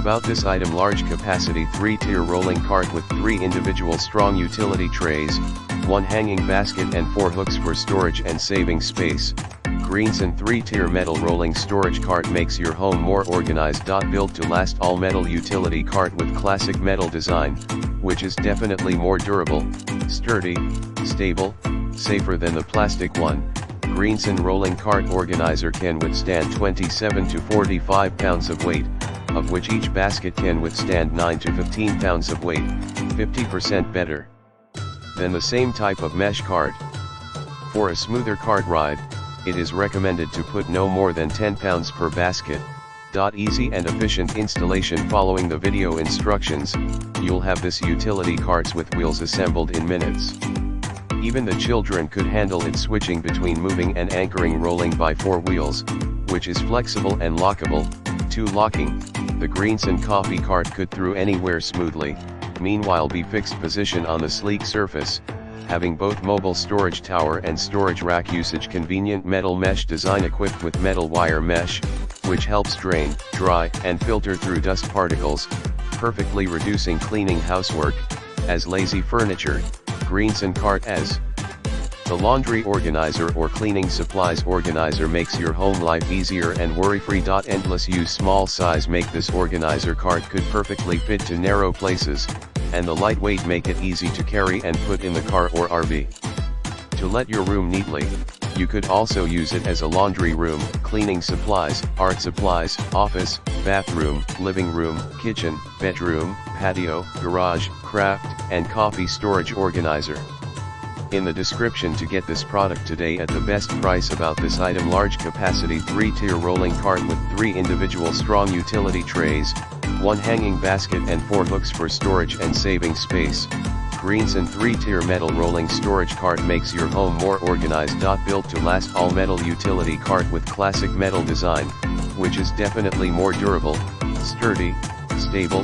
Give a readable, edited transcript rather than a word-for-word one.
About this item: large capacity 3-tier rolling cart with 3 individual strong utility trays, 1 hanging basket and 4 hooks for storage and saving space. Greensen 3-tier metal rolling storage cart makes your home more organized. Built to last all metal utility cart with classic metal design, which is definitely more durable, sturdy, stable, safer than the plastic one. Greensen rolling cart organizer can withstand 27 to 45 pounds of weight, of which each basket can withstand 9 to 15 pounds of weight, 50% better than the same type of mesh cart. For a smoother cart ride, it is recommended to put no more than 10 pounds per basket. Easy and efficient installation. Following the video instructions, you'll have this utility carts with wheels assembled in minutes. Even the children could handle it, switching between moving and anchoring rolling by 4 wheels, which is flexible and lockable. 2 locking. The Greensen coffee cart could through anywhere smoothly, meanwhile be fixed position on the sleek surface, having both mobile storage tower and storage rack usage. Convenient metal mesh design equipped with metal wire mesh, which helps drain, dry and filter through dust particles, perfectly reducing cleaning housework, as lazy furniture. Greensen cart as the laundry organizer or cleaning supplies organizer makes your home life easier and worry-free. Endless use. Small size make this organizer cart could perfectly fit to narrow places, and the lightweight make it easy to carry and put in the car or RV. To let your room neatly, you could also use it as a laundry room, cleaning supplies, art supplies, office, bathroom, living room, kitchen, bedroom, patio, garage, craft, and coffee storage organizer. In the description to get this product today at the best price. About this item: large capacity 3-tier rolling cart with 3 individual strong utility trays, 1 hanging basket and 4 hooks for storage and saving space. Greensen 3-tier metal rolling storage cart makes your home more organized. Built to last all metal utility cart with classic metal design, which is definitely more durable, sturdy, stable,